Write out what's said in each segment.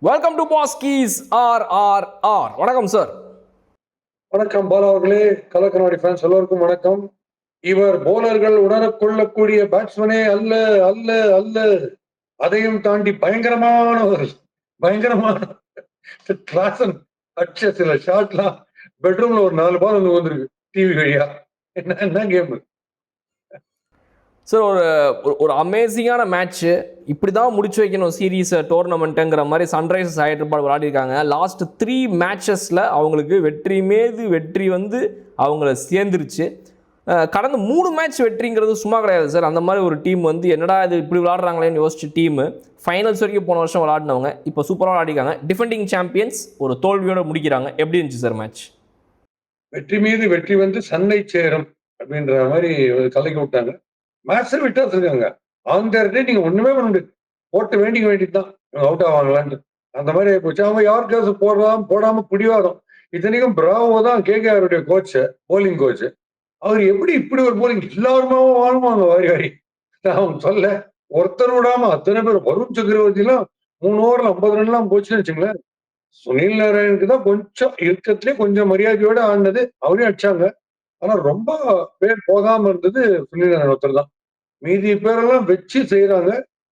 Welcome to பாஸ்கீஸ் ஆர். வணக்கம் சார். வணக்கம் பாலா அவர்களே, கலக்கநாடி ஃபேன்ஸ் எல்லோருக்கும் வணக்கம். இவர் போலர்கள் உணரக்கொள்ளக்கூடிய பேட்ஸ்மேனே அல்ல அல்ல அல்ல, அதையும் தாண்டி பயங்கரமான கிளாசன் அடிச்ச சில ஷாட்லாம் பெட்ரூம்ல ஒரு 4 பால் வந்து வந்திருக்கு டிவி வழியா. என்ன கேம் சார்? ஒரு அமேசிங்கான மேட்ச்சு. இப்படி தான் முடிச்சு வைக்கணும் சீரீஸ் டோர்னமெண்ட்டுங்கிற மாதிரி சன்ரைசர்ஸ் ஹைதராபாத் விளையாடிருக்காங்க. லாஸ்ட் 3 மேட்சஸில் அவங்களுக்கு வெற்றி மீது வெற்றி வந்து அவங்கள சேர்ந்துருச்சு. கடந்த 3 மேட்ச் வெற்றிங்கிறது சும்மா கிடையாது சார். அந்த மாதிரி ஒரு டீம் வந்து என்னடா இது இப்படி விளாட்றாங்களேன்னு யோசிச்சு டீமு ஃபைனல்ஸ் வரைக்கும் போன வருஷம் விளாடினவங்க இப்போ சூப்பராக விளையாடிக்காங்க. டிஃபெண்டிங் சாம்பியன்ஸ் ஒரு தோல்வியோடு முடிக்கிறாங்க. எப்படி இருந்துச்சு சார் மேட்ச்? வெற்றி மீது வெற்றி வந்து சன்னை சேரும் அப்படின்ற மாதிரி கலக்கி விட்டாங்க. மேட்சை விட்டாஸ் இருக்காங்க. அந்த நீங்க ஒண்ணுமே பண்ண முடியாது, போட்டு வேண்டிக்க வேண்டியதுதான் அவுட் ஆவாங்களான்னு. அந்த மாதிரி போச்சு. அவங்க யாருக்காவது போடாம பிடிவாதம். இத்தனைக்கும் பிராவோ தான் கேகேஆருடைய கோச், போலிங் கோச். அவர் எப்படி இப்படி ஒரு போலிங் எல்லாருமே வாழ்வாங்க வாரி வாரி. அவங்க சொல்ல ஒருத்தர் விடாம அத்தனை பேர். வருண் சக்கரவர்த்தி எல்லாம் 3 ஓவர்ல 50 ரன் எல்லாம் போச்சுன்னு வச்சுங்களேன். சுனில் நாராயணுக்கு தான் கொஞ்சம் இருக்கத்திலே கொஞ்சம் மரியாதையோட ஆடினது, அவரையும் அடிச்சாங்க. ஆனா ரொம்ப பேர் போகாம இருந்தது சுனில் நாராயண் ஒருத்தர் தான். மீதி பேரெல்லாம் வச்சு செய்யறாங்க.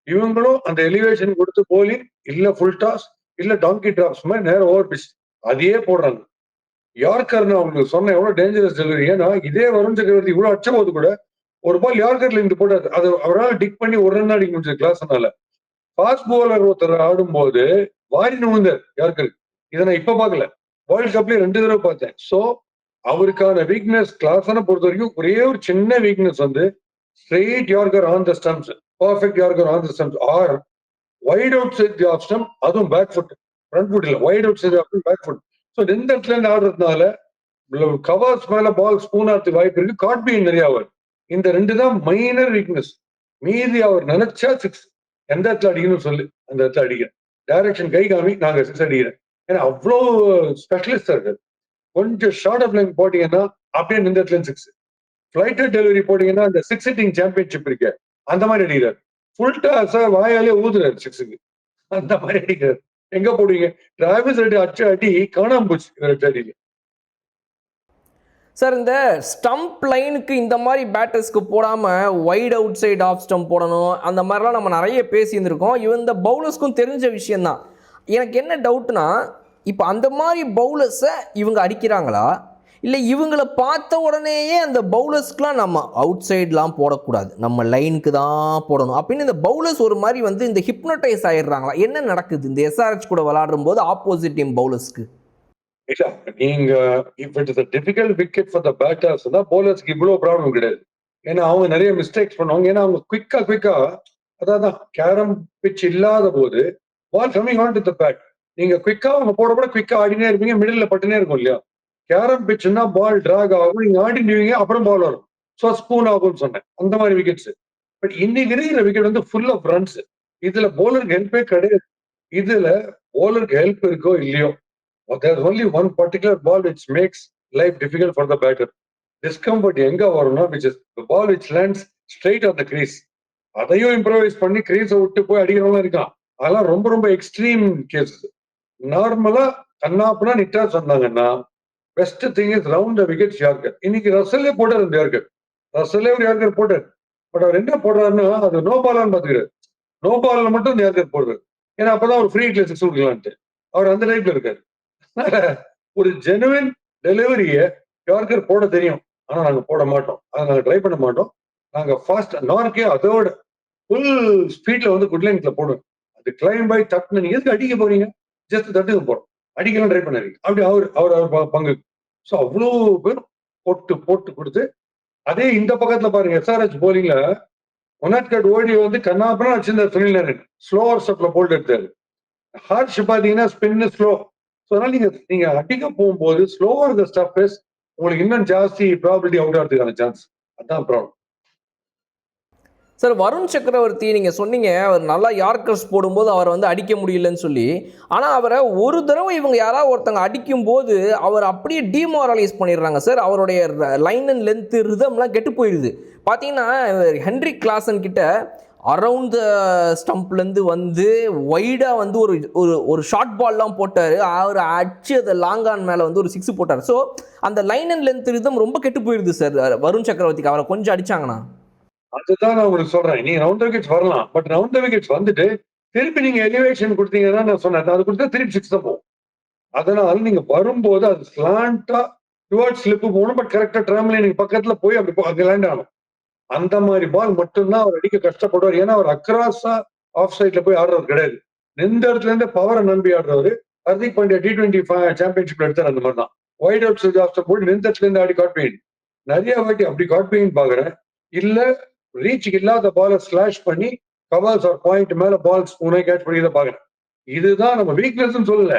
இவங்களும் அந்த எலிவேஷன் கொடுத்து போலிங் இல்ல ஃபுல் டாஸ் இல்ல டாங்கி டிராப்ஸ் மாதிரி நேரம் ஓவர் பிச் அதையே போடுறாங்க. யார்கர்னு அவங்களுக்கு சொன்ன எவ்வளவு டேஞ்சரஸ் டெலிவரி. ஏன்னா இதே வருண் சக்கரவர்த்தி இவ்வளவு அடிச்ச போது கூட ஒரு பால் யார்கர்ல இருந்து போட்டாரு. அது அவரால் டிக் பண்ணி ஒரு ரன் அடிக்க முடிஞ்சது கிளாஸ்னால. ஃபாஸ்ட் போலர் ஒருத்தர் ஆடும்போது வாரி நுழுந்தார் யார்கர். இதை நான் இப்ப பாக்கல, வேர்ல்ட் கப்லயே 2 தடவை பார்த்தேன். சோ அவருக்கான வீக்னஸ் கிளாஸான பொறுத்த வரைக்கும் ஒரே ஒரு சின்ன வீக்னஸ் வந்து straight Yorker on the stumps, perfect Yorker on the stumps, or wide outside the off stump, அதுவும் பேக் ஃபுட், ஃப்ரண்ட் ஃபுட் இல்ல, wide outside off back foot. So இந்த இடத்துல இருந்து ஆடுறதுனால கவர்ஸ் மேல பால் ஸ்பூன் ஆத்து வாய்ப்பு இருக்கு. காட் பீன் நிறைய அவர். இந்த 2 தான் மைனர் வீக்னஸ். மீதி அவர் நினைச்சா 6 எந்த இடத்துல அடிக்கணும்னு சொல்லி அந்த இடத்துல அடிக்கிறேன். டைரக்ஷன் கை காமி நாங்க 6 அடிக்கிறேன். ஏன்னா அவ்வளோ ஸ்பெஷலிஸ்டா இருக்காரு. கொஞ்சம் ஷார்ட் ஆஃப் லைன் போட்டீங்கன்னா அப்படியே இந்த இடத்துல 6. ஃபிளைட்டட் டெலிவரி போட்டீங்கன்னா அந்த 6 ஹிட்டிங் சாம்பியன்ஷிப் இருக்கு, அந்த மாதிரி அடிக்கிறார். ஃபுல் டாஸா வாயாலே ஊதுறாரு 6க்கு, அந்த மாதிரி அடிக்கிறார். எங்க போடுவீங்க? டிராவிஸ் ரெட்டி அடிச்ச அடி காணாம போச்சு அடியில. சார், இந்த ஸ்டம்ப் லைனுக்கு இந்த மாதிரி பேட்டர்ஸ்க்கு போடாமல் wide outside off stump போடணும், அந்த மாதிரிலாம் நம்ம நிறைய பேசியிருந்திருக்கோம். இந்த பவுலர்ஸ்க்கும் தெரிஞ்ச விஷயந்தான். எனக்கு என்ன டவுட்னா, இப்போ அந்த மாதிரி பவுலர்ஸை இவங்க அடிக்கிறாங்களா, இல்லை இவங்களை பார்த்த உடனேயே அந்த பவுலர்ஸ்க்குலாம் நம்ம அவுட் சைட்லாம் போடக்கூடாது, நம்ம லைனுக்கு தான் போடணும் அப்படின்னு இந்த பவுலர்ஸ் ஒரு மாதிரி வந்து இந்த ஹிப்னோட்டைஸ் ஆகிடுறாங்களா? என்ன நடக்குது இந்த எஸ்ஆர்ஹெச் கூட விளாடும் போது ஆப்போசிட் டீம் பவுலர்ஸ்க்கு? நீங்க if it is a difficult wicket for the batters தான் பவுலர்ஸ்க்கு இவ்வளவு ப்ராப்ளம் கிடையாது. ஏன்னா அவங்க நிறைய மிஸ்டேக்ஸ் பண்ணுவாங்க. ஏன்னா அவங்க குவிக்கா அதான் கேரம் பிச் இல்லாத போது ball coming on to the bat. நீங்க குவிக்கா அவங்க போட குவிக்கா ஆடினே இருப்பீங்க, மிடில்ல பட்டுனே இருக்கும் இல்லையா. கேரம் பிச்சுன்னா பால் டிராக் ஆகும், நீங்க ஆடிடுவீங்க, அப்புறம் பால் வரும். ஸோ ஸ்பூன் ஆகும்னு சொன்னேன், அந்த மாதிரி விக்கெட்ஸ். பட் இன்னைக்கு இருக்கிற விக்கெட் வந்து ஃபுல் ஆஃப் ரன்ஸ். இதுல போலருக்கு ஹெல்ப்பே கிடையாது. இதுல போலருக்கு ஹெல்ப் இருக்கோ இல்லையோ, there's only one particular ball which makes life difficult for the batter. Discomfort எங்க வரும்னா, which is the ball which lands straight on the crease. அதையும் இம்ப்ரோவைஸ் பண்ணி கிரீஸை விட்டு போய் அடிக்கிறவங்க இருக்கான். அதெல்லாம் ரொம்ப ரொம்ப எக்ஸ்ட்ரீம் கேசஸ். நார்மலா கண்ணாப்புனா நிட்டா சொன்னாங்கன்னா best thing is round the wickets yorker. இன்னைக்கு ரசல்லே போட்டார் அந்த யார்கர். ரசல்லே ஒரு யார்கர் போட்டார். பட் அவர் என்ன போடுறாருன்னா அது நோ பாலான்னு பாத்துக்கிறாரு. நோ பால்ல மட்டும் அந்த யார்கர் போடுறாரு. ஏன்னா அப்பதான் ஒரு ஃப்ரீ ஹிட்ல 6 கொடுக்கலான்ட்டு அவர் அந்த டைப்ல இருக்காரு. ஒரு ஜெனுவின் டெலிவரிய யார்கர் போட தெரியும். ஆனா நாங்க போட மாட்டோம், அதை நாங்க ட்ரை பண்ண மாட்டோம். நாங்க ஃபாஸ்ட் நார்க்கே அதோட ஃபுல் ஸ்பீட்ல வந்து குட் லைன்ஸ்ல போடுவோம். அது கிளைம் பை தட்டுன்னு நீங்க எதுக்கு அடிக்க போறீங்க? ஜஸ்ட் தட்டுக்கு போறோம், அடிக்கலாம் ட்ரை பண்ணாரு. அப்படி அவர் பங்கு. ஸோ அவ்வளோ பேர் போட்டு போட்டு கொடுத்து, அதே இந்த பக்கத்துல பாருங்க எஸ்ஆர்ஹெச் போலிங்ல ஒனாட்கட் ஓடி வந்து கண்ணாப்பனா வச்சிருந்தார் சுனில் நாராயண். ஸ்லோவர் ஸ்டெப்ல போல்ட் எடுத்தாரு. ஹார்ஷ் பாத்தீங்கன்னா ஸ்பின் ஸ்லோ. ஸோ அதனால நீங்க அடிக்க போகும்போது ஸ்லோவர் த ஸ்டப் இஸ் உங்களுக்கு இன்னும் ஜாஸ்தி ப்ராபிலிட்டி அவுட் ஆகிறதுக்கான சான்ஸ். அதான் ப்ராப்ளம். சார், வருண் சக்கரவர்த்தி நீங்கள் சொன்னீங்க அவர் நல்லா யார்கர்ஸ் போடும்போது அவரை வந்து அடிக்க முடியலன்னு சொல்லி. ஆனால் அவரை ஒரு தடவை இவங்க யாராவது ஒருத்தங்க அடிக்கும்போது அவர் அப்படியே டிமாரலைஸ் பண்ணிடுறாங்க சார். அவருடைய லைன் அண்ட் லென்த்து ரிதம்லாம் கெட்டு போயிடுது. பார்த்தீங்கன்னா ஹென்ரி கிளாசன் கிட்ட அரவுண்ட் த ஸ்டம்ப்லேருந்து வந்து வைடாக வந்து ஒரு ஒரு ஒரு ஷார்ட் பால்லாம் போட்டார். அவர் அடிச்சு அதை லாங் ஆன் மேலே வந்து ஒரு 6 போட்டார். ஸோ அந்த லைன் அண்ட் லென்த் ரிதம் ரொம்ப கெட்டு போயிடுது சார் வருண் சக்கரவர்த்திக்கு. அவரை கொஞ்சம் அடிச்சாங்கன்னா. அதுதான் நான் உங்களுக்கு சொல்றேன். நீங்க ரவுண்ட் த விக்கெட்ஸ் வரலாம். பட் ரவுண்ட் த விக்கெட்ஸ் வந்துட்டு திருப்பி நீங்க எலிவேஷன் கொடுத்தீங்கன்னா நான் சொன்னேன். அது கொடுத்தா திருப்பி 6 தான் போகும். அதனால நீங்க வரும்போது அது ஸ்லாண்டா டுவர்ட்ஸ் ஸ்லிப் போகணும். பட் கரெக்டா ட்ராம் லைனுக்கு பக்கத்துல போய் அப்படி அங்க லேண்ட் ஆகணும். அந்த மாதிரி பால் மட்டும்தான் அவர் அடிக்க கஷ்டப்படுவார். ஏன்னா அவர் அக்ராஸா ஆஃப் சைட்ல போய் ஆடுறவர் கிடையாது. நின்ற இடத்துல இருந்து பவரை நம்பி ஆடுறவர். ஹர்திக் பாண்டியா T20 சாம்பியன்ஷிப் எடுத்தார் அந்த மாதிரி தான். வைட் அவுட் சைட் ஆஃப் போட்டு நின்ற இடத்துல இருந்து ஆடி காட் பெயின் நிறைய வாட்டி அப்படி காட் பெயின் பாக்குறேன். இல்ல ரீச்சுக்கு இல்லாத பாலை ஸ்லாஷ் பண்ணி கவால்ஸ் ஒரு பாயிண்ட் மேல பால் ஸ்பூனை கேட்ச் பண்ணி தான் பாக்குறேன். இதுதான் நம்ம வீக்னஸ் சொல்லல.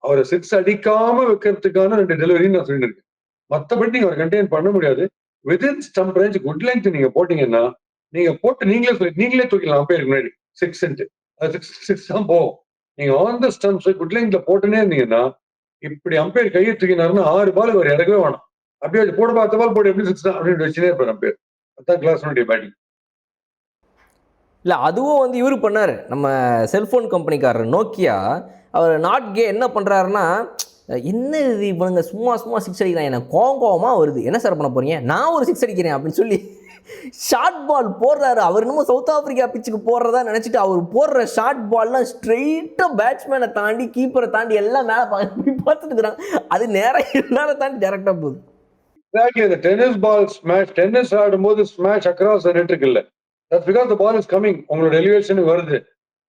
அவரை 6 அடிக்காம வைக்கிறதுக்கான 2 டெலிவரின்னு நான் சொல்லிட்டு இருக்கேன். மற்றபடி நீங்க அவர் கண்டெயின் பண்ண முடியாது. Within stump range good length நீங்க போட்டீங்கன்னா நீங்க போட்டு நீங்களே தூக்கலாம் அம்பையருக்கு முன்னாடி 6 அது 6 தான் போகும். நீங்க ஆன் த ஸ்டம்ப்ஸ் குட் லென்த்ல போட்டுனே இருந்தீங்கன்னா இப்படி அம்பையர் கையை தூக்கினாருன்னா 6 பால் அவர் இறக்கவே வேணாம். அப்படியே போட பார்த்த பால் போட்டு எப்படி 6 தான் அப்படின்னு வச்சுனே இருப்பார் அம்பையர். அதான் கிளாஸ்னுடைய பேட்டிங். இல்லை அதுவும் வந்து இவர் பண்ணார். நம்ம செல்ஃபோன் கம்பெனிக்காரர் நோக்கியா அவர் நாட் கே என்ன பண்ணுறாருன்னா, என்ன இது இவனுங்க சும்மா 6 அடிக்கிறான், எனக்கு கோவமாக வருது, என்ன சார் பண்ண போறீங்க, நான் ஒரு 6 அடிக்கிறேன் அப்படின்னு சொல்லி ஷார்ட் பால் போடுறாரு. அவர் இன்னமும் சவுத் ஆப்பிரிக்கா பிச்சுக்கு போடுறதா நினச்சிட்டு அவர் போடுற ஷார்ட் பால்லாம் ஸ்ட்ரெயிட்டாக பேட்ஸ்மேனை தாண்டி கீப்பரை தாண்டி எல்லாம் மேலே பார்த்துட்டு இருக்கிறாங்க. அது நேரம் எல்லாம் தாண்டி டேரெக்டாக போகுது. இந்த டென்னிஸ் பால் ஸ்மாஷ், டென்னிஸ் ஆடும்போது ஸ்மாஷ் அக்ராஸ் நெட் இருக்குல்ல, that's because the ball is coming. உங்களோட எலிவேஷனுக்கு வருது.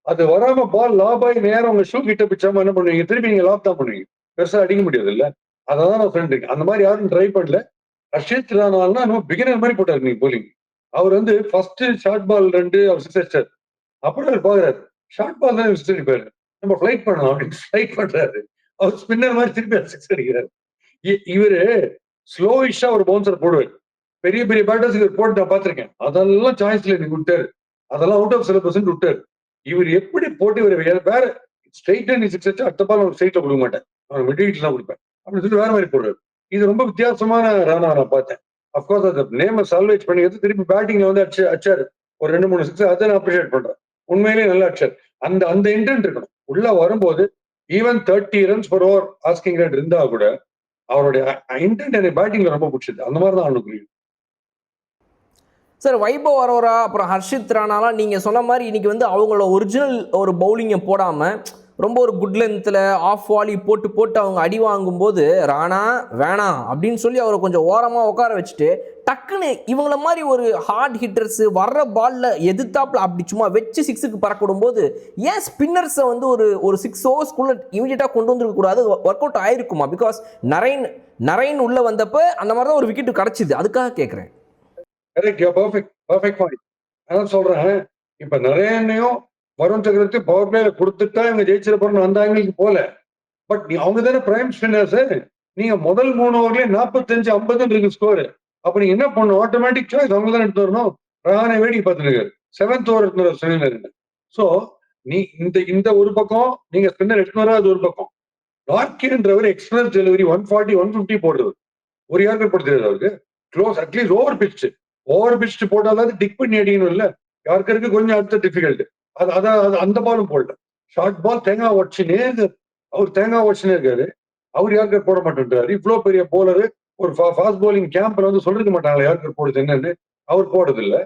அது வராம பால் லாப் ஆகி நேரம் உங்க ஷூ கிட்ட பிச்சாம என்ன பண்ணுவீங்க, திருப்பி நீங்க லாப் தான் பண்ணுவீங்க. பெருசா அடிக்க முடியாது இல்ல. அதான் நான் சொல்லிட்டு அந்த மாதிரி யாரும் ட்ரை பண்ணல. ஹர்ஷித் ராணால்னா பிகினர் மாதிரி போட்டாரு நீங்க போலிங். அவர் வந்து ஃபர்ஸ்ட் ஷார்ட் பால் 2 அவர் 6 அடிச்சார். அப்புறம் அவர் பாக்குறாரு ஷார்ட் பால் தான் 6 அடிப்பாரு, நம்ம ஃபிளைட் பண்ணலாம் அப்படின்னு ஃபிளைட் பண்றாரு. அவர் ஸ்பின்னர் மாதிரி திருப்பி 6 அடிக்கிறாரு. இவரு ஸ்லோயிஷா ஒரு பவுன்சர் போடுவார். பெரிய பெரிய பேட்டர்ஸ் இவர் போட்டு நான் பார்த்திருக்கேன். அதெல்லாம் சாய்ஸ்ல எனக்கு விட்டாரு. அதெல்லாம் அவுட் ஆஃப் சிலபஸ் விட்டாரு. இவர் எப்படி போட்டு இவர் வேற ஸ்ட்ரைட் அண்ட் 6 அடிச்சா அடுத்த பால் அவர் ஸ்ட்ரைட்ல கொடுக்க மாட்டேன், அவர் மிட் வீட்ல தான் கொடுப்பேன் அப்படின்னு சொல்லி வேற மாதிரி போடுறாரு. இது ரொம்ப வித்தியாசமான ராணா நான் பார்த்தேன். அப்கோர்ஸ் அந்த நேம சால்வேஜ் பண்ணிக்கிறது திருப்பி பேட்டிங்ல வந்து அடிச்சாரு ஒரு 2-3 6. அதை நான் அப்ரிஷியேட் பண்றேன். உண்மையிலேயே நல்லா அடிச்சார். அந்த அந்த இன்டென்ட் இருக்கணும். உள்ள வரும்போது even 30 runs per over asking rate இருந்தா கூட அவருடைய இன்டென்ட் எனக்கு பேட்டிங்ல ரொம்ப பிடிச்சது. அந்த மாதிரி தான் அவனுக்கு புரியும். சார் வைபவ் அரோரா அப்புறம் ஹர்ஷித் ராணாலாம் நீங்கள் சொன்ன மாதிரி இன்றைக்கி வந்து அவங்களோட ஒரிஜினல் ஒரு பவுலிங்கை போடாமல் ரொம்ப ஒரு குட் லென்த்தில் ஆஃப் வாலி போட்டு அவங்க அடி வாங்கும்போது ராணா வேணாம் அப்படின்னு சொல்லி அவரை கொஞ்சம் ஓரமாக உட்கார வச்சுட்டு டக்குன்னு இவங்கள மாதிரி ஒரு ஹார்ட் ஹிட்டர்ஸு வர்ற பாலில் எதிர்த்தாப்பில் அப்படி சும்மா வச்சு 6க்கு பறக்கிடும்போது ஏன் ஸ்பின்னர்ஸை வந்து ஒரு 6 ஓவர்ஸ்குள்ளே இமீடியட்டாக கொண்டு வந்துருக்கக்கூடாது? ஒர்க் அவுட் ஆயிருக்குமா? பிகாஸ் நரைன் உள்ளே வந்தப்போ அந்த மாதிரி தான் ஒரு விக்கெட்டு கிடச்சிது. அதுக்காக கேட்குறேன். Perfect point. அதான் சொல்றேன். இப்ப நிறையனையும் வருண் சக்கரவர்த்தி பவர் பிளேல கொடுத்துட்டா இவங்க ஜெயிச்சிட போறோம்னு வந்தாங்களுக்கு போல. பட் அவங்க தானே பிரைம் ஸ்பின்னர்ஸ். நீங்க முதல் 3 ஓவர்லயே 45-50 இருக்கு ஸ்கோர். அப்ப நீங்க என்ன பண்ணணும், ஆட்டோமேட்டிக் சாய்ஸ் அவங்க தானே எடுத்து வரணும். ராணை வேடிக்கை பார்த்துருக்காரு. 7th ஓவர் எடுத்து ஸ்பின்னர். சோ நீ இந்த ஒரு பக்கம் நீங்க ஸ்பின்னர் எடுத்து வராது ஒரு பக்கம். லார்க்கின்றவர் எக்ஸ்பிரஸ் டெலிவரி 140-150 போடுறது. ஒரு யாருக்கு போடுறது அவருக்கு க்ளோஸ் அட்லீஸ்ட் ஓவர் பிச் போட்டாலும் டிக் பண்ணி அடிக்கணும் இல்ல. யாருக்கு கொஞ்சம் அடுத்த டிஃபிகல்ட். அதான் அந்த பாலும் போடல. ஷார்ட் பால் தேங்காய் உடச்சுனே அவர் தேங்காய் உடச்சுனே இருக்காரு. அவர் யாருக்கு போட மாட்டேன்றாரு. இவ்வளவு பெரிய போலரு ஒரு ஃபாஸ்ட் போலிங் கேம்ப்ல வந்து சொல்லிருக்க மாட்டாங்களா யாருக்கு போடுது என்னன்னு. அவர் போடுறது இல்ல.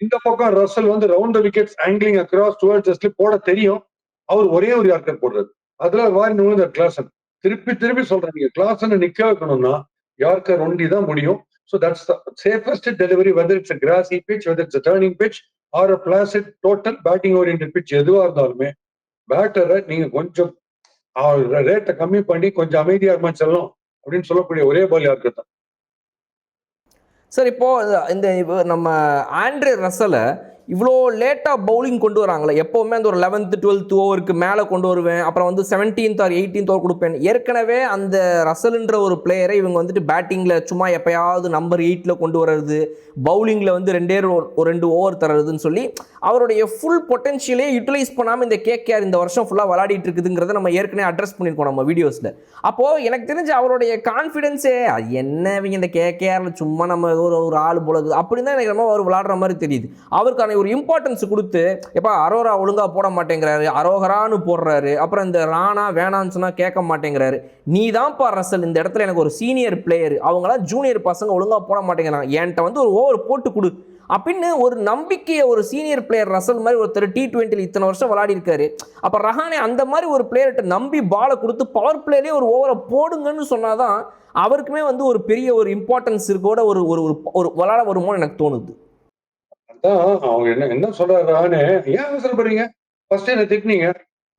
இந்த பக்கம் ரசல் வந்து round wickets angling across towards the slip போட தெரியும். அவர் ஒரே ஒரு யார்கர் போடுறது. அதுல வாரி நுழைந்த கிளாசன். திருப்பி சொல்றேன், நீங்க கிளாசன் நிக்க வைக்கணும்னா யார்கர் ஒண்டி தான் முடியும். So that's the safest delivery, whether it's a grassy pitch, whether it's a turning pitch or a placid total batting oriented pitch. எதுவா இருந்தாலுமே பேட்டரை நீங்க கொஞ்சம் ரேட்டை கம்மி பண்ணி கொஞ்சம் அமைதியா இருமா செல்லும் அப்படின்னு சொல்லக்கூடிய ஒரே பால் யாருக்கு தான். சார் இப்போ இந்த நம்ம ஆண்ட்ரே ரசலை இவ்வளோ லேட்டாக பவுலிங் கொண்டு வராங்களே. எப்போவுமே அந்த ஒரு 11th 12th ஓவருக்கு மேலே கொண்டு வருவேன், அப்புறம் வந்து 17th or 18th ஓவர் கொடுப்பேன். ஏற்கனவே அந்த ரசல்ன்ற ஒரு பிளேயரை இவங்க வந்துட்டு பேட்டிங்கில் சும்மா எப்பயாவது நம்பர் 8ல் கொண்டு வர்றது, பவுலிங்கில் வந்து 2 ஓவர் தர்றதுன்னு சொல்லி அவருடைய ஃபுல் பொட்டென்ஷியலே யூட்டிலைஸ் பண்ணாமல் இந்த கேகேஆர் இந்த வருஷம் ஃபுல்லாக விளையாடிட்டு இருக்குதுங்கிறத நம்ம ஏற்கனவே அட்ரஸ் பண்ணியிருக்கோம் நம்ம வீடியோஸில். அப்போது எனக்கு தெரிஞ்சு அவருடைய கான்ஃபிடென்ஸே அது என்ன, இவங்க இந்த கேகேஆரில் சும்மா நம்ம ஒரு ஆள் போல அப்படின்னு தான் எனக்கு ரொம்ப அவர் விளையாடுற மாதிரி தெரியுது. அவருக்கான ஒரு இம்பார்ட்டன்ஸ் கொடுத்து எப்பா அரோரா ஒழுங்கா போட மாட்டேங்கிறாரு, அரோகரான்னு போடுறாரு, அப்புறம் இந்த ராணா வேணான்னு சொன்னா கேட்க மாட்டேங்கிறாரு, நீ தான்ப்பா ரசல் இந்த இடத்துல எனக்கு ஒரு சீனியர் பிளேயர், அவங்களாம் ஜூனியர் பசங்க ஒழுங்கா போட மாட்டேங்கிறாங்க, என்கிட்ட வந்து ஒரு ஓவர் போட்டு கொடு அப்படின்னு ஒரு நம்பிக்கையை ஒரு சீனியர் பிளேயர் ரசல் மாதிரி ஒருத்தர் T20 இத்தனை வருஷம் விளையாடி இருக்காரு. அப்ப ரஹானே அந்த மாதிரி ஒரு பிளேயர்கிட்ட நம்பி பாலை கொடுத்து பவர் பிளேலேயே ஒரு ஓவரை போடுங்கன்னு சொன்னாதான் அவருக்குமே வந்து ஒரு பெரிய ஒரு இம்பார்ட்டன்ஸ் இருக்கோட ஒரு ஒரு ஒரு விளையாட வருமோன்னு எனக்கு தோணுது. அதான் அவங்க என்ன என்ன சொல்றாரு, ஏன் அவசரப்படுறீங்க? ஃபர்ஸ்ட் என்ன திட்டினீங்க,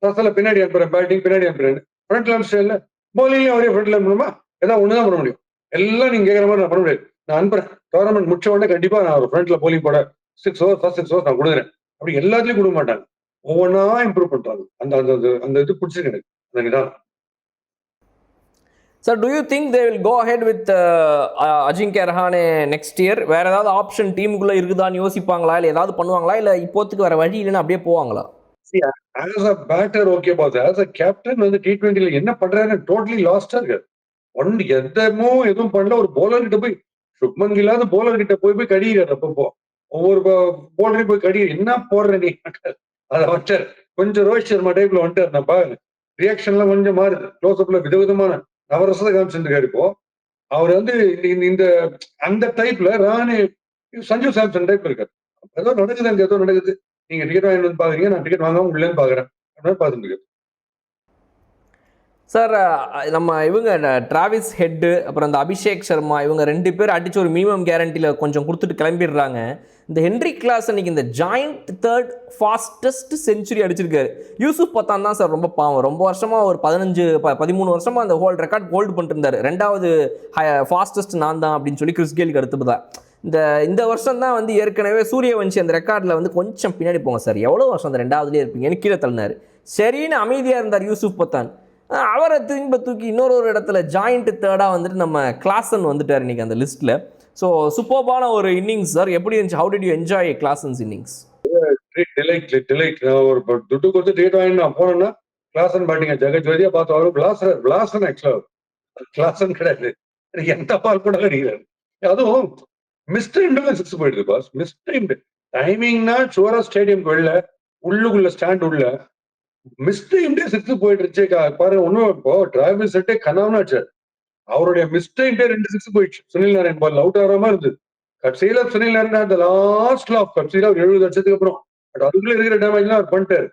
ஃபர்ஸ்ட்ல பின்னாடி அனுப்புறேன், பேட்டிங் பின்னாடி அனுப்புறேன், ஃப்ரண்ட்ல அனுப்பிச்சு இல்ல, பவுலிங்ல அவரே ஃப்ரண்ட்ல அனுப்பணுமா? ஏதாவது ஒண்ணுதான் பண்ண முடியும். எல்லாம் நீங்க கேட்கற மாதிரி நான் பண்ண முடியாது. நான் அனுப்புறேன், டோர்னமெண்ட் முடிச்ச உடனே கண்டிப்பா நான் ஒரு ஃப்ரண்ட்ல போலிங் போட 6 ஓவர் ஃபர்ஸ்ட் 6 ஓவர் நான் கொடுக்குறேன். அப்படி எல்லாத்துலயும் கொடுக்க மாட்டாங்க. ஒவ்வொன்றா இம்ப்ரூவ் பண்றாங்க. அந்த அந்த அந்த இது பிடிச்சிருக்கு எனக்கு, அந்த நிதானம். Sir, do you think they will go ahead with Ajinkya Rahane next year? வேற ஏதாவது ஆப்ஷன் டீமுக்குள்ள இருக்குதான்னு யோசிப்பாங்களா, இல்லை ஏதாவது பண்ணுவாங்களா, இல்லை இப்போத்துக்கு வேற வழி இல்லைன்னு அப்படியே போவாங்களா? See, as a batter, okay, boss. As a captain வந்து T20ல என்ன பண்றாருன்னு டோட்டலி லாஸ்டா இருக்காரு. எதுவும் பண்ணல. ஒரு போலர் கிட்ட போய் சுப்மன் கில்லாத போலர் கிட்ட போய் கடிக்கிறாரு. அப்பப்போ ஒவ்வொரு போலரையும் போய் கடி, என்ன போடுற நீ? அதை வந்துட்டார். கொஞ்சம் ரோஹித் சர்மா டைப்ல வந்துட்டார். நான் பாருங்க, ரியாக்ஷன்லாம் கொஞ்சம் மாறுது. க்ளோஸ் அப்ல விதவிதமான நவரசத்தை காமிச்சிருக்காரு. இப்போ அவர் வந்து இந்த அந்த டைப்ல ராணே சஞ்சு சாம்சன் டைப்ல இருக்காரு. ஏதோ நடக்குது, அங்க ஏதோ நடக்குது. நீங்க டிக்கெட் வாங்கிட்டு வந்து பாக்குறீங்க, நான் டிக்கெட் வாங்காம உள்ளேன்னு பாக்குறேன் அப்படின்னு பார்த்துட்டு இருக்கேன். சார், நம்ம இவங்க டிராவிஸ் ஹெட்டு அப்புறம் இந்த அபிஷேக் சர்மா இவங்க 2 பேர் அடிச்சு ஒரு மினிமம் கேரண்டியில் கொஞ்சம் கொடுத்துட்டு கிளம்பிடுறாங்க. இந்த ஹென்ரிக் கிளாஸ் அன்னைக்கு இந்த ஜாயிண்ட் 3rd ஃபாஸ்டஸ்ட் செஞ்சுரி அடிச்சிருக்காரு. யூசுப் பத்தான் தான் சார் ரொம்ப பாவம். ரொம்ப வருஷமாக ஒரு 13 வருஷமாக அந்த ரெக்கார்ட் ஹோல்டு பண்ணிட்டு இருந்தார். 2வது ஃபாஸ்டஸ்ட் நான் தான் அப்படின்னு சொல்லி கிறிஸ் கெயிலுக்கு அடுத்தது தான். இந்த வருஷம் தான் வந்து ஏற்கனவே சூரியவன்ஷி அந்த ரெக்கார்டில் வந்து கொஞ்சம் பின்னாடி போங்க சார், எவ்வளோ வருஷம் அந்த 2வதுலேயே இருப்பீங்கன்னு கீழே தள்ளினார். சரின்னு அமைதியாக இருந்தார் யூசுப் பத்தான். அவரை திரும்ப தூக்கி இன்னொரு இடத்துல ஜாயிண்ட் 3rd வந்துட்டு நம்ம கிளாசன் வந்துட்டார் இன்னைக்கு அந்த லிஸ்ட்டில். ஸோ சூப்பர்பான ஒரு இன்னிங்ஸ் சார். எப்படி இருந்துச்சு? ஹவு டிட் யூ என்ஜாய் கிளாசன்ஸ் இன்னிங்ஸ்? டிலைட். ஒரு துட்டு கொடுத்து டிக்கெட் வாங்கி நான் போனேன்னா கிளாசன் பேட்டிங்க ஜெகஜோதியா பார்த்து அவரு பிளாசன் ஆக்சுவலா கிளாசன் கிடையாது. எந்த பால் கூட கிடையாது. அதுவும் மிஸ்டைம்ல 6 போயிடுது பாஸ். மிஸ்டைம்டு டைமிங்னா சோரா ஸ்டேடியம் வெளில உள்ளுக்குள்ள ஸ்டாண்ட் உள்ள மிஸ்டைம்டே 6 போயிடுச்சு பாருங்க. ஒன்னும் இப்போ டிராவல் செட்டே கனாவனாச்சு. அவருடைய மிஸ்டைம்டே 2 6 போயிடுச்சு. சுனில் நாராயண் பால் அவுட் ஆகிற மாதிரி இருந்தது. கட்சியில சுனில் நாராயண் அந்த லாஸ்ட்ல ஆஃப் கட்சியில ஒரு 70 லட்சத்துக்கு அப்புறம் அதுக்குள்ள இருக்கிற டேமேஜ்லாம் அவர் பண்ணிட்டாரு.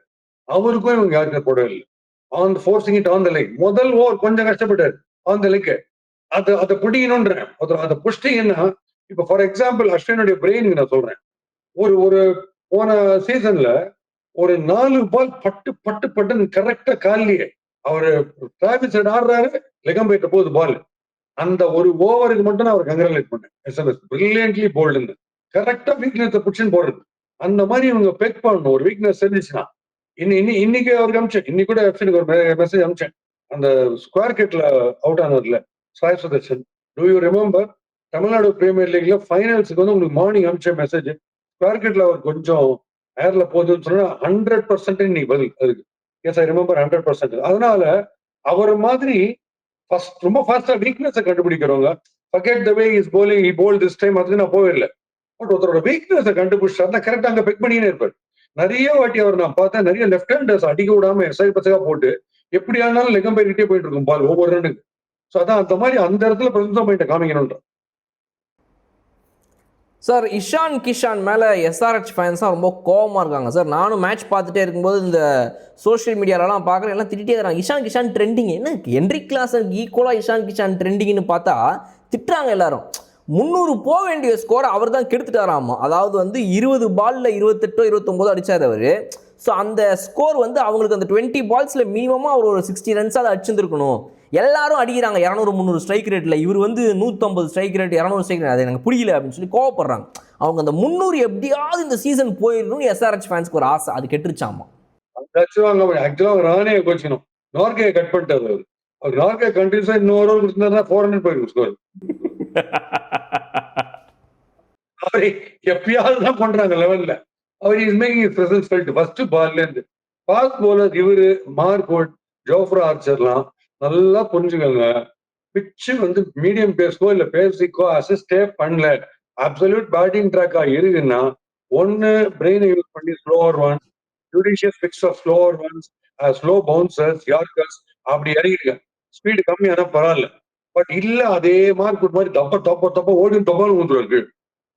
அவருக்கும் இவங்க யாருக்கும் போடவே இல்லை. On forcing it on the like. முதல் ஓவர் கொஞ்சம் கஷ்டப்பட்டாரு ஆன் த லைக். அதை பிடிக்கணும்ன்றேன். அதை புஷ்டிங்கன்னா இப்ப ஃபார் எக்ஸாம்பிள் அஸ்வினுடைய பிரெயினுக்கு நான் சொல்றேன். ஒரு ஒரு போன சீசன்ல ஒரு 4 பால் பட்டு பட்டு பட்டுன்னு கரெக்டா காலிலேயே அவரு டிராவிஸ் ஆடுறாரு, லெகம்பேட்ட போகுது பால். அந்த ஒரு ஓவருக்கு மட்டும் நான் அவர் கங்க்ராச்சுலேட் பண்ணேன். SMS பிரில்லியன்ட்லி போல்டுன்னு கரெக்டா வீக்னஸ் புடிச்சுன்னு போடுறது. அந்த மாதிரி இவங்க பெக் பண்ணணும். ஒரு வீக்னஸ் இருந்துச்சுன்னா இன்னைக்கு அவருக்கு அமிச்சேன். இன்னைக்கு கூட வெப்சைட்டுக்கு ஒரு மெசேஜ் அமிச்சேன். அந்த ஸ்கொயர் கிட்ல அவுட் ஆனதுல Sai Sudharsan, do you remember Tamil Nadu premier லீக்ல ஃபைனல்ஸுக்கு வந்து உங்களுக்கு மார்னிங் அமிச்ச மெசேஜ் ஸ்கொயர் கிட்ல அவர் கொஞ்சம் ஏர்ல போகுதுன்னு சொன்னா 100% இன்னைக்கு பதில் அதுக்கு. Yes, I remember 100%. அதனால அவர் மாதிரி ரொம்ப ஃபாஸ்டா வீக்னஸை கண்டுபிடிக்கிறவங்க forget the way he's bowling, he bowled this time அதுக்கு நான் போவே இல்லை. பட் ஒருத்தரோட வீக்னஸை கண்டுபிடிச்சாருன்னா கரெக்டா அங்க பெக் பண்ணினே இருப்பார். நிறைய வாட்டி அவர் நான் பார்த்தேன், நிறைய லெஃப்ட் ஹேண்டர்ஸ் அடிக்க விடாம எஸ்ஐ பசகா போட்டு எப்படி ஆனாலும் லெகம் போய்கிட்டே போயிட்டு இருக்கும் பால் ஒவ்வொரு ரன்னுக்கு. ஸோ அதான் அந்த மாதிரி அந்த இடத்துல பிரசன்ஸ் பாயிண்ட்டை காமிக்கணும்ன்ற. சார், இஷான் கிஷான் மேலே SRH ஃபேன்ஸாக ரொம்ப கோவமாக இருக்காங்க சார். நானும் மேட்ச் பார்த்துட்டே இருக்கும்போது இந்த சோஷியல் மீடியாலலாம் பார்க்குறேன், எல்லாம் திட்டிகிட்டே இருக்கிறாங்க. இஷான் கிஷான் ட்ரெண்டிங் என்ன, ஹென்ரிக் கிளாஸனுக்கு ஈக்குவலாக இஷான் கிஷான் ட்ரெண்டிங்னு பார்த்தா திட்டுறாங்க எல்லாரும். 300 போக வேண்டிய ஸ்கோரை அவர் தான் கெடுத்துட்டாராமா. அதாவது வந்து 20 பாலில் 28 29 அடித்தார் அவர். ஸோ அந்த ஸ்கோர் வந்து அவங்களுக்கு அந்த 20 பால்ஸில் மினிமமாக அவர் ஒரு 60 ரன்ஸாக அடிச்சிருந்துருக்கணும். எல்லாரும் அடிக்கிறாங்க 200 300 ஸ்ட்ரைக் ரேட்டில், இவர் வந்து 150 ஸ்ட்ரைக் ரேட் 200 ஸ்ட்ரைக் ரேட், அது எனக்கு புரியல அப்படின்னு சொல்லி கோவப்படுறாங்க. அவங்க அந்த 300 எப்படியாவது இந்த சீசன் போயிடணும்னு SRH ஃபேன்ஸ்க்கு ஒரு ஆசை, அது கெட்டுருச்சாமா. ஆக்சுவலாக ராணே கோச்சிக்கணும். நார்கே கட் பண்ணிட்டாரு அவர். நார்கே கண்டினியூஸா இன்னொரு ஓவர் கொடுத்திருந்தா 400 போயிருக்கும் ஸ்கோர். அவரை எப்பயாவது தான் பண்றாங்க லெவல்ல. அவர் is making is presence felt first பால்ல இருந்து. ஃபாஸ்ட் பவுலர் இவரு, மார்க்வுட், ஜோஃப்ரா ஆர்ச்சர்லாம் நல்லா புரிஞ்சுக்கோங்க. பிச்சு வந்து மீடியம் பேஸ்க்கோ இல்ல பேசிக்கோ அசிஸ்டே பண்ணல, அப்சல்யூட் பேட்டிங் ட்ராக்கா இருக்குன்னா ஒன்னு பிரெயினை யூஸ் பண்ணி slower one, judicious picks of slower ones, slow bouncers, yorkers அப்படி இறங்கிடுங்க. ஸ்பீடு கம்மியானா பரவாயில்ல. பட் இல்ல அதே மார்க் ஒரு மாதிரி தப்ப தப்ப தப்ப ஓடி தப்பால் ஊந்துருவாரு.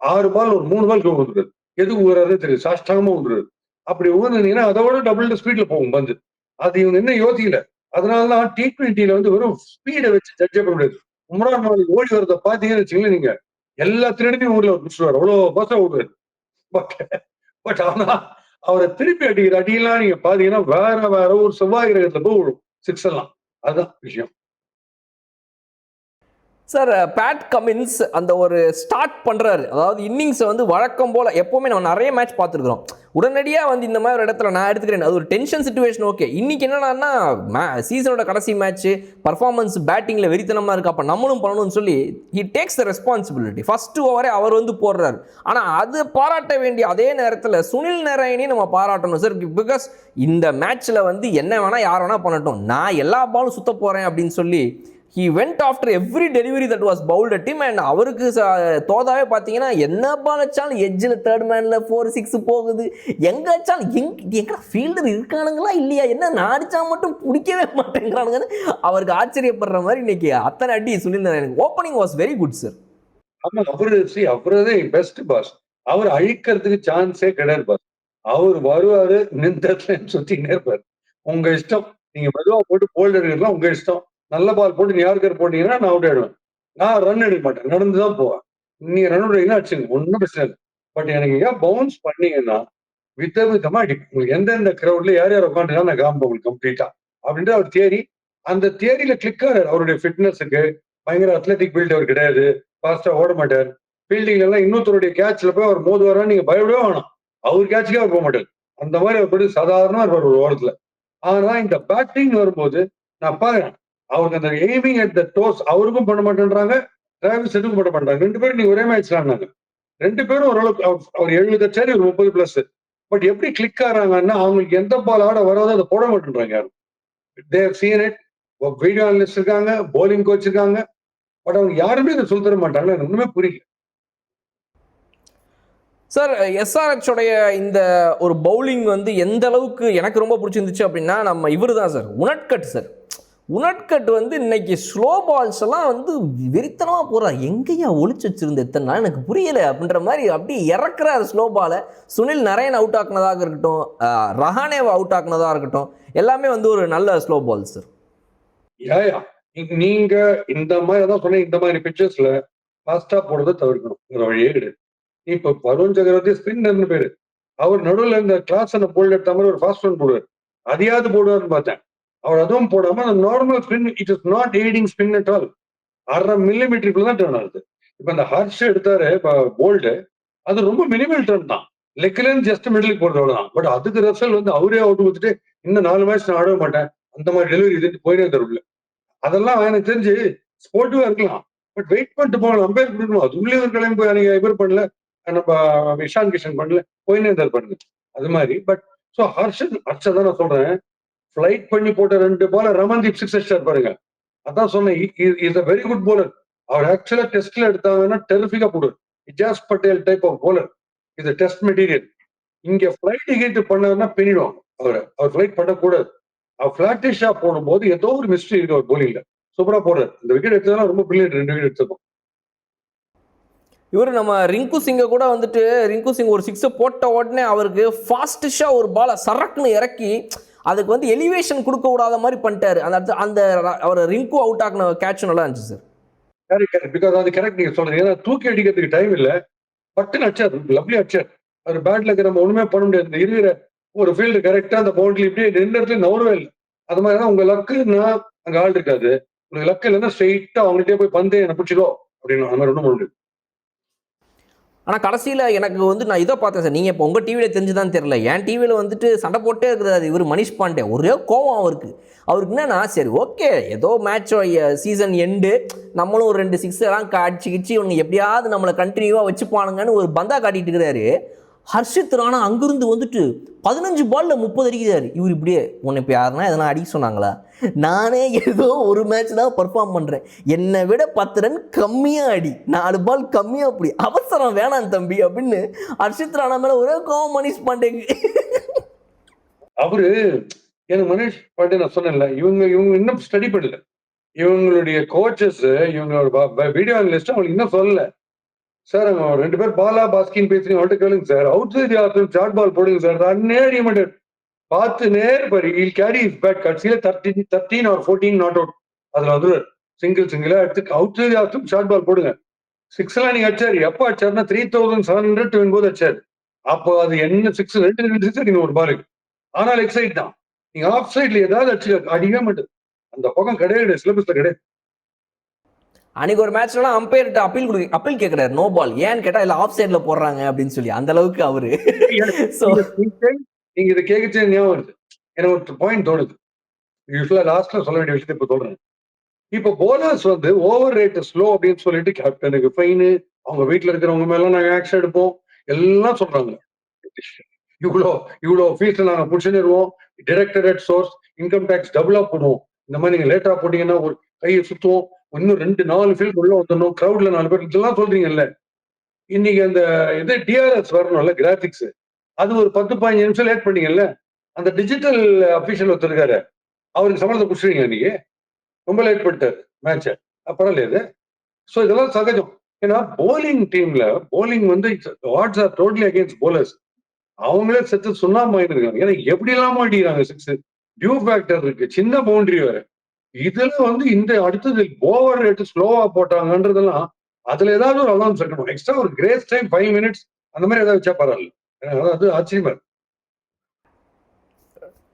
6 பால் ஒரு 3 பால் ஊந்துருது. எதுக்கு ஊறாரு தெரியும், சாஷ்டாங்கமா ஊந்துருது. அப்படி ஊர்ந்தீங்கன்னா அதோட டபுள் ஸ்பீட்ல போகும் பந்து. அது இவங்க என்ன யோசிக்கல. அதனாலதான் T20ல வந்து வெறும் ஸ்பீடை வச்சு ஜட்ஜ் பண்ண முடியாது. உம்ரான் மாலிக் ஓடி வரத பாத்தீங்கன்னு வச்சுங்களேன், நீங்க எல்லா திருடியும் ஊர்ல முடிச்சுடுவாரு. அவ்வளவு பாசா ஓடுவாரு. பட் பட் ஆனா அவரை திருப்பி அடிக்கிற அடியெல்லாம் நீங்க பாத்தீங்கன்னா வேற வேற ஒரு செவ்வாய் கிரகத்துல போய் விழும் சிக்ஸ் எல்லாம். அதுதான் விஷயம். சார் பேட் கமின்ஸ் அந்த ஒரு ஸ்டார்ட் பண்ணுறாரு, அதாவது இன்னிங்ஸை வந்து வழக்கம் போல் எப்போவுமே நம்ம நிறைய மேட்ச் பார்த்துருக்குறோம். உடனடியாக வந்து இந்த மாதிரி ஒரு இடத்துல நான் எடுத்துக்கிறேன், அது ஒரு டென்ஷன் சுச்சுவேஷன். ஓகே, இன்றைக்கி என்னன்னா சீசனோட கடைசி மேட்ச்சு, பர்ஃபார்மன்ஸ் பேட்டிங்கில் வெறித்தனமாக இருக்குது, அப்போ நம்மளும் பண்ணணும்னு சொல்லி he takes the responsibility. First ஓவரே அவர் வந்து போடுறாரு. ஆனால் அது பாராட்ட வேண்டிய அதே நேரத்தில் சுனில் நாராயணையும் நம்ம பாராட்டணும் சார். பிகாஸ் இந்த மேட்ச்சில் வந்து என்ன வேணால் யார் வேணால் பண்ணட்டும், நான் எல்லா பாலும் சுத்த போகிறேன் அப்படின்னு சொல்லி he went after every delivery that was bowled at him. and அவருக்கு தோதாவே பார்த்தீங்கன்னா என்ன பால் வச்சாலும் எட்ஜில் தேர்ட் மேனில் 4-6 போகுது. எங்கே வச்சாலும் எங்கே ஃபீல்டர் இருக்கானுங்களா இல்லையா, என்ன நான் அடித்தா மட்டும் பிடிக்கவே மாட்டேங்கிறானுங்கன்னு அவருக்கு ஆச்சரியப்படுற மாதிரி இன்னைக்கு அத்தனை அடி Sunil Narayanan. Opening was very good sir. ஆமா, அவரதே பெஸ்ட் பாஸ். அவர் அழிக்கிறதுக்கு சான்ஸே கிடையாது பாஸ். அவர் வருவாரு, நின்றதுல சுத்தினே இருப்பாரு. உங்க இஷ்டம், நீங்க மெதுவா போட்டு போல்ட் எடுக்கலாம், உங்க இஷ்டம். நல்ல பால் போட்டு நீ யாருக்கர் போட்டீங்கன்னா நான் அவுட் ஆயிடுவேன். நான் ரன் எடுக்க மாட்டேன், நடந்துதான் போவேன். நீங்க ரன் எடுத்தீங்கன்னா அடிச்சுங்க, ஒன்னும் பிரச்சனை இல்லை. பட் எனக்கு ஏன் பவுன்ஸ் பண்ணீங்கன்னா விதவிதமா அடிக்கும். உங்களுக்கு எந்தெந்த கிரௌட்ல யார் யார் உட்காந்துருக்கா நான் காம்பு உங்களுக்கு கம்ப்ளீட்டா அப்படின்ட்டு அவர் தியரி. அந்த தியரியில கிளிக் ஆகிறார். அவருடைய ஃபிட்னஸுக்கு பயங்கர அத்லெட்டிக் பில்ட் அவர் கிடையாது, ஃபாஸ்டா ஓட மாட்டார். ஃபீல்டிங் எல்லாம் இன்னொருத்தருடைய கேட்ச்ல போய் அவர் மோதுவாரான்னு நீங்க பயப்படவே வேணாம். அவர் கேட்சுக்கே அவர் போக மாட்டார். அந்த மாதிரி அவர் போய் சாதாரணமா இருப்பார் ஒரு ஓரத்துல. ஆனா இந்த பேட்டிங் வரும்போது நான் பாக்குறேன், அவருக்கு அந்த எய்மிங் அட் த டோஸ் அவருக்கும் பண்ண மாட்டேன்றாங்க, டிராவிஸ் ஹெட்டுக்கும் பண்ண மாட்டாங்க. 2 பேரும் நீங்க ஒரே மேட்ச் ஆனாங்க. 2 பேரும் ஓரளவுக்கு அவர் 70 அடிச்சாரு, ஒரு 30 பிளஸ். பட் எப்படி கிளிக் ஆறாங்கன்னா அவங்களுக்கு எந்த பால் ஆட வராதோ அதை போட மாட்டேன்றாங்க யாரும். They have seen it. Video analyst இருக்காங்க, பவுலிங் கோச் இருக்காங்க. பட் அவங்க யாருமே இதை சொல்லி தர மாட்டாங்க. எனக்கு ஒண்ணுமே புரியல சார். எஸ்ஆர்ஹெச் உடைய இந்த ஒரு பவுலிங் வந்து எந்த அளவுக்கு எனக்கு ரொம்ப பிடிச்சிருந்துச்சு அப்படின்னா, நம்ம இவர் தான் சார், உனட்கட் சார். உனட்கட் வந்து இன்னைக்கு ஸ்லோ பால்ஸ் எல்லாம் வந்து வெறித்தனமாக போகிறார். எங்கேயா ஒளிச்சு வச்சிருந்த எத்தனை நாள் எனக்கு புரியலை அப்படின்ற மாதிரி அப்படியே இறக்குறாரு ஸ்லோ பாலை. சுனில் நாராயண் அவுட் ஆக்குனதாக இருக்கட்டும், ரஹானேவை அவுட் ஆக்குனதாக இருக்கட்டும், எல்லாமே வந்து ஒரு நல்ல ஸ்லோ பால் சார். நீங்க இந்த மாதிரி தான் சொன்ன, இந்த மாதிரி பிக்சர்ஸ்ல ஃபாஸ்டா போடுறதை தவிர்க்கணும், ஒரு வழியே கிடையாது. இப்ப வருண் சக்கரவர்த்தி ஸ்பின்னர்னு பேரு, அவர் நடுவில் இந்த கிளாஸ் போல்ட் எடுத்த மாதிரி ஒரு ஃபாஸ்ட் ரன் போடுவார். அதையாவது போடுவார்னு பார்த்தேன். அவர் அதுவும் போடாம அந்த normal spin, it is not aiding spin at all. 1/2 மில்லிமீட்டருக்குள்ள தான் டர்ன் ஆகுது. இப்ப அந்த ஹர்ஷ் எடுத்தாரு போல்டு, அது ரொம்ப மினிமல் டர்ன் தான். லெக்ல ஜஸ்ட் மிடிலுக்கு போடுறது அவ்வளவுதான். பட் அதுக்கு ரிசல்ட் வந்து அவரே அவுட் கொடுத்துட்டு இன்னும் 4 மேட்ச் நான் ஆடவே மாட்டேன் அந்த மாதிரி டெலிவரி இது போயினே தரும்ல. அதெல்லாம் எனக்கு தெரிஞ்சு ஸ்போர்ட்டிவா இருக்கலாம். பட் வெயிட் பண்ணிட்டு போகணும், அம்பேர் கொடுக்கணும். அது உள்ளே கிளம்பி போய் நீங்க இவர் பண்ணல, நம்ம இஷான் கிஷன் பண்ணல, போயினே இருந்தார் பண்ணுங்க அது மாதிரி. பட் ஸோ ஹர்ஷன் தான் நான் சொல்றேன், ஃபிளைட் பண்ணி போட்ட 2 பால ரமன்தீப் 6 அடிச்சார் பாருங்க. அதான் சொன்னேன், is a very good bowler. அவர் ஆக்சுவலா டெஸ்ட்ல எடுத்தாங்கன்னா டெரிஃபிக்கா போடுவார். Ajaz Patel type of bowler, இது டெஸ்ட் மெட்டீரியல். இங்க ஃபிளைட் ஹிட் பண்ணாருன்னா பின்னிடும் அவர் ஃபிளைட் பண்ணக்கூடாது. அவர் பிளாட்டிஷா போடும்போது ஏதோ ஒரு மிஸ்டரி இருக்கு அவர் போலிங்ல. சூப்பரா போடுறாரு. இந்த விக்கெட் எடுத்ததெல்லாம் ரொம்ப பிரில்லியன்ட். 2 விக்கெட் எடுத்ததும் இவர் நம்ம ரிங்கு சிங்கை கூட வந்துட்டு, ரிங்கு சிங் ஒரு 6 போட்ட உடனே அவருக்கு ஃபாஸ்டிஷாக ஒரு பாலை சரக்குன்னு இறக்கி அதுக்கு வந்து எலிவேஷன் கொடுக்க விடாத மாதிரி பண்ணிட்டாரு. அந்த அவர் ரிங்கு அவுட் ஆகின கேட்ச் நல்லா இருந்துச்சு சார். கரெக்ட், பிகாஸ் அது கரெக்ட் நீங்க சொல்றீங்க. ஏன்னா தூக்கி அடிக்கிறதுக்கு டைம் இல்ல, பட்டுன்னு அடிச்சார், லவ்லி அடிச்சார். அவர் பேட்ல இருக்கிற நம்ம ஒண்ணுமே பண்ண முடியாது. இருக்கிற ஒரு ஃபீல்டு கரெக்டா அந்த பவுண்டரி இப்படியே 2 இடத்துல நவரவே இல்லை. அது மாதிரிதான் உங்க லக்குன்னா அங்க ஆள் இருக்காது. உங்களுக்கு லக்கு இல்லைன்னா ஸ்ட்ரெயிட்டா அவங்கள்ட்டே போய் பந்தே என்ன பிடிச்சிக்கோ அப்படின்னு அந்த மாதிரி ஒன்றும் பண்ண முடியாது. ஆனால் கடைசியில் எனக்கு வந்து நான் இதை பார்த்தேன் சார். நீங்கள் இப்போ உங்கள் டிவியில் தெரிஞ்சுதான் தெரியல, என் டிவியில் வந்துட்டு சண்டை போட்டே இருக்கிறாரு இவர் மனிஷ் பாண்டே. ஒரே கோவம் அவருக்கு என்னன்னா, சரி ஓகே ஏதோ மேட்ச் சீசன் எண்டு, நம்மளும் ஒரு 2 6 எல்லாம் அடிச்சு கிச்சு இவங்க எப்படியாவது நம்மளை கண்டினியூவாக வச்சுப்பானுங்கன்னு ஒரு பந்தா காட்டிட்டு இருக்கிறாரு. ஹர்ஷித் ராணா அங்கிருந்து வந்துட்டு 15 பால்ல 30 அடிக்கிறாரு. இவர் இப்படியே உன்னை இப்போ யாருன்னா எதனா அடிக்க சொன்னாங்களா, நானே ஏதோ ஒரு மேட்ச் தான் பர்ஃபார்ம் பண்ணுறேன், என்னை விட 10 ரன் கம்மியாக அடி, 4 பால் கம்மியாக அப்படி அவசரம் வேணாம் தம்பி அப்படின்னு ஹர்ஷித் ராணா மேலே ஒரே கோவம் மனிஷ் பாண்டேக்கு. அவரு எனக்கு மனிஷ் பாண்டே நான் சொன்னேன்ல, இவங்க இன்னும் ஸ்டடி பண்ணல. இவங்களுடைய கோச்சஸ் இவங்களோட வீடியோ அனலிஸ்ட் அவங்களுக்கு இன்னும் சொல்லல. சார் அவங்க 2 பேர் பாலா பாஸ்கின்னு பேசுறீங்க, அவர்கிட்ட கேளுங்க sir. Outside short ball போடுங்க சார். ரன்னே அடிக்க மாட்டார். பார்த்து நேர் பாரு, இல் கேரி இஸ் பேட். கட்சியில 13 or 14 நாட் அவுட். அதுல வந்து சிங்கிளா எடுத்து அவுட் சைட் ஷார்ட் பால் போடுங்க. 6 எல்லாம் நீங்க அடிச்சாரு. எப்ப அடிச்சாருன்னா 3700 போது அடிச்சாரு. அப்போ அது என்ன 6 2 6 அடிங்க ஒரு பாலுக்கு. ஆனால் எக்ஸைட் தான். நீங்க ஆஃப் சைட்ல ஏதாவது அடிக்கவே மாட்டேது. அந்த பக்கம் கிடையாது, சிலபஸ்ல கிடையாது. அன்னைக்கு ஒரு மேட்ச்லாம் அம்பையர்கிட்ட அப்பீல் கேட்கிறாரு, நோ பால் ஏன்னு கேட்டா இல்ல ஆஃப் சைட்ல போடுறாங்க அப்படின்னு சொல்லி, அந்த அளவுக்கு அவரு. நீங்க இதை கேட்கச்சே ஞாபகம் வருது. எனக்கு ஒரு பாயிண்ட் தோணுது. யூஸ்வலா லாஸ்ட்ல சொல்ல வேண்டிய விஷயத்தை இப்ப சொல்றேன். இப்ப போனஸ் வந்து ஓவர் ரேட் ஸ்லோ அப்படின்னு சொல்லிட்டு கேப்டனுக்கு ஃபைனு, அவங்க வீட்டுல இருக்கிறவங்க மேல நாங்க ஆக்ஷன் எடுப்போம் எல்லாம் சொல்றாங்க. இவ்வளோ ஃபீஸ்ல நாங்க புடிச்சுருவோம், டைரக்டரேட் சோர்ஸ் இன்கம் டேக்ஸ் டபுளா போடுவோம், இந்த மாதிரி நீங்க லேட்டா போட்டீங்கன்னா ஒரு கையை சுத்துவோம், இன்னும் 2-4 ஃபீல்ட் உள்ள வந்துடணும், கிரௌட்ல 4 பேர் இதெல்லாம் சொல்றீங்கல்ல. இன்னைக்கு அந்த இது டிஆர்எஸ் வரணும்ல, கிராபிக்ஸ், அது ஒரு 10-15 நிமிஷம் லேட் பண்ணீங்கல்ல. அந்த டிஜிட்டல் அபிஷியல் ஒருத்தருக்காரு, அவருக்கு சம்பளத்தை புடிச்சிருங்க. இன்னைக்கு ரொம்ப லேட் பண்ணிட்டாரு மேட்ச. பரவாயில்ல இது. ஸோ இதெல்லாம் சகஜம். ஏன்னா போலிங் டீம்ல போலிங் வந்து what's are totally against bowlers. அவங்களே செத்து சுண்ணாம்பு இருக்காங்க. ஏன்னா எப்படி இல்லாம அடிக்கிறாங்க 6. டியூ ஃபேக்டர் இருக்கு, சின்ன பவுண்டரி வேற. இதுல வந்து இந்த அடுத்தது ஓவர் ரேட் ஸ்லோவா போட்டாங்கன்றதெல்லாம் அதுல ஏதாவது ஒரு அலார்ம்ஸ் இருக்கணும். எக்ஸ்ட்ரா ஒரு கிரேஸ் டைம் 5 மினிட்ஸ் அந்த மாதிரி ஏதாவது வச்சா பரவாயில்ல. அது ஆச்சரியமா இருக்கு.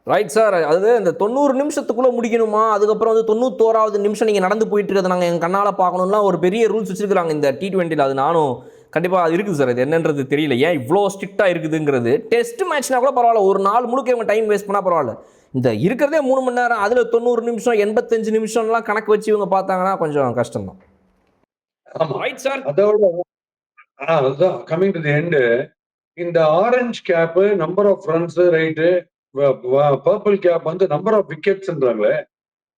Right sir. அது இந்த 90 நிமிஷத்துக்குள்ள முடிக்கணுமா, அதுக்கப்புறம் வந்து 91வது நிமிஷம் நீங்க நடந்து போயிட்டு இருக்கிறத நாங்கள் எங்க கண்ணால பார்க்கணும்லாம் ஒரு பெரிய ரூல்ஸ் வச்சிருக்காங்க இந்த T20ல. அது நானும் கண்டிப்பாக அது இருக்குது சார். இது என்னன்றது தெரியல, ஏன் இவ்வளோ ஸ்ட்ரிக்டாக இருக்குதுங்கிறது. டெஸ்ட் மேட்ச்னா கூட பரவாயில்ல, ஒரு நாள் முழுக்க இவங்க டைம் வேஸ்ட் பண்ணால் பரவாயில்ல. இந்த இருக்கிறதே 3 மணி நேரம், அதில் 90 நிமிஷம் 85 நிமிஷம்லாம் கணக்கு வச்சு இவங்க பார்த்தாங்கன்னா கொஞ்சம் கஷ்டம் தான். ஆமா ரைட் சார். அதோட அதுதான் கமிங் டு தி எண்ட். இந்த orange cap number of runs right, purple cap வந்து நம்பர் ஆஃப் விக்கெட்ஸ்ன்றாங்களே,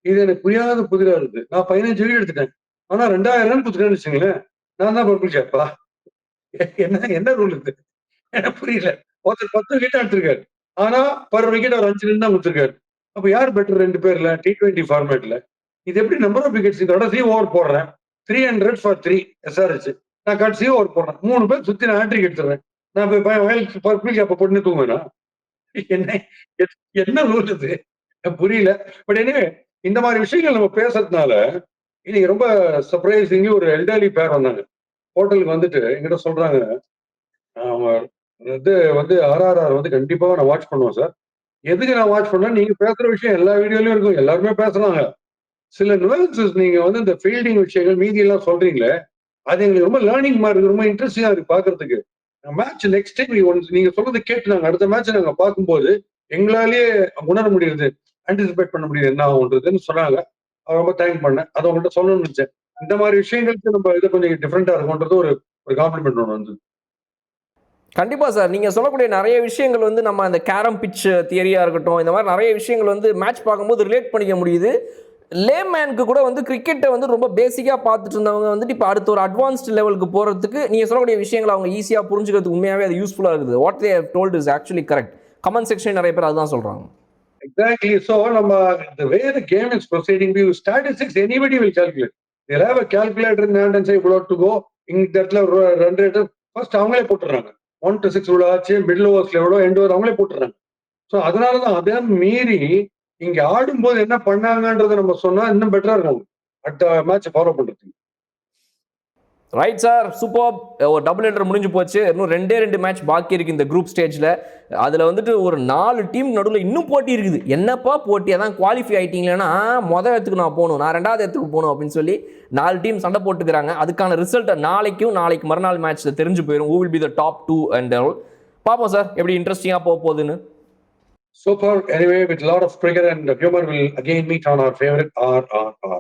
இது எனக்கு புரியாத புதிரா இருக்கு. நான் 15 விக்கெட் எடுத்துட்டேன், ஆனா 2000 ரன் கொடுத்துட்டேன்னு வச்சுங்களேன், நான் தான் பர்பிள் கேப்பா? என்ன ரூல் இது? எனக்கு புரியல. ஒருத்தர் 10 விக்கெட் எடுத்திருக்காரு, ஆனா பர் விக்கெட் ஒரு 5 ரன் தான் கொடுத்திருக்காரு. அப்ப யார் பெட்டர் 2 பேர்ல T20 ஃபார்மேட்ல? இது எப்படி நம்பர் ஆஃப் விக்கெட்ஸ்? கடைசி ஓவர் போடுறேன் 300 for 3 SRH, நான் கடைசி ஓவர் போடுறேன் 3 பேர் சுத்தி நான் ஹேட்ரிக் எடுத்துறேன், நான் போய் பர்பிள் கேப்ப போட்டுன்னு தூங்குவேனா? என்ன என்ன ரூல் இது? புரியல. பட் எனிவே இந்த மாதிரி விஷயங்கள் நம்ம பேசுறதுனால இன்னைக்கு ரொம்ப சர்ப்ரைசிங்லி ஒரு எல்டர்லி பேர் வந்தாங்க ஹோட்டலுக்கு வந்துட்டு என்கிட்ட சொல்றாங்க, அவங்க இது வந்து RRR வந்து கண்டிப்பா நான் வாட்ச் பண்ணுவேன் சார். எதுக்கு நான் வாட்ச் பண்ணேன்? நீங்க பேசுற விஷயம் எல்லா வீடியோலயும் இருக்கும், எல்லாருமே பேசுறாங்க. சில நுவன்சஸ் நீங்க வந்து இந்த ஃபீல்டிங் விஷயங்கள் மீதி எல்லாம் சொல்றீங்களே, அது எங்களுக்கு ரொம்ப லேர்னிங் மாதிரி இருக்கு, ரொம்ப இன்ட்ரெஸ்டிங்கா இருக்கு பாக்குறதுக்கு. மேட்ச் நெக்ஸ்ட் டைம் நீங்க சொல்றது கேட்டு நாங்க அடுத்த மேட்ச் நாங்க பார்க்கும்போது எங்களாலேயே உணர முடியுது, ஆன்டிசிபேட் பண்ண முடியுது என்ன ஆகுன்றதுன்னு சொன்னாங்க. ரொம்ப தேங்க் பண்ணேன். அதை உங்கள்கிட்ட சொல்லணும்னு நினைச்சேன். இந்த மாதிரி விஷயங்களுக்கு நம்ம இது கொஞ்சம் டிஃப்ரெண்டா இருக்கும்ன்றது ஒரு காம்ப்ளிமெண்ட் ஒன்று வந்து. கண்டிப்பாக சார். நீங்கள் சொல்லக்கூடிய நிறைய விஷயங்கள் வந்து நம்ம அந்த கேரம் பிட்ச் தியரியாக இருக்கட்டும், இந்த மாதிரி நிறைய விஷயங்கள் வந்து மேட்ச் பார்க்கும்போது ரிலேட் பண்ணிக்க முடியுது. லேமேனுக்கு கூட வந்து கிரிக்கெட்டை வந்து ரொம்ப பேசிக்காக பார்த்துட்டு இருந்தவங்க வந்துட்டு இப்போ அடுத்த ஒரு அட்வான்ஸ்டு லெவலுக்கு போகிறதுக்கு நீங்கள் சொல்லக்கூடிய விஷயங்களை அவங்க ஈஸியாக புரிஞ்சுக்கிறதுக்கு உண்மையாகவே அது யூஸ்ஃபுல்லாக இருக்குது. What they have told is actually correct. Comment section நிறைய பேர் அதுதான் சொல்கிறாங்க. Exactly. So, the way the game is proceeding, statistics anybody will calculate. They'll have a calculator in hand and say, "What to go?" In that run rate first அவங்களே போட்டுறாங்க. 1 to 6 இவ்வளோ ஆச்சு, middle ஓவர்ஸ்ல எவ்வளோ, end over அவங்களே போட்டுறாங்க. So அதனாலதான் அதை மீறி இங்க ஆடும்போது என்ன பண்ணாங்கன்றதை நம்ம சொன்னா இன்னும் பெட்டரா இருக்கும் அடுத்த மேட்ச் ஃபாலோ பண்றதுக்கு. Right sir, super. ஒரு டபுள் ஹெட்டர் முடிஞ்சு போச்சு. இன்னும் 2 மேட்ச் பாக்கி இருக்குது இந்த குரூப் ஸ்டேஜில். அதில் வந்துட்டு ஒரு 4 டீம் நடுவில் இன்னும் போட்டி இருக்குது. என்னப்பா போட்டி? அதான் குவாலிஃபை ஆகிட்டீங்களேன்னா மொதல் இடத்துக்கு நான் போகணும், நான் 2வது இடத்துக்கு போகணும் அப்படின்னு சொல்லி 4 டீம் சண்டை போட்டுக்கிறாங்க. அதுக்கான ரிசல்ட்டை நாளைக்கு மறுநாள் மேட்ச்சில் தெரிஞ்சு போயிடும். who will be the top 2 and all. பார்ப்போம் சார் எப்படி இன்ட்ரெஸ்டிங்காக போக போகுதுன்னு. Super. Anyway, with a lot of cricket and humor, we'll again meet on our favorite RRR.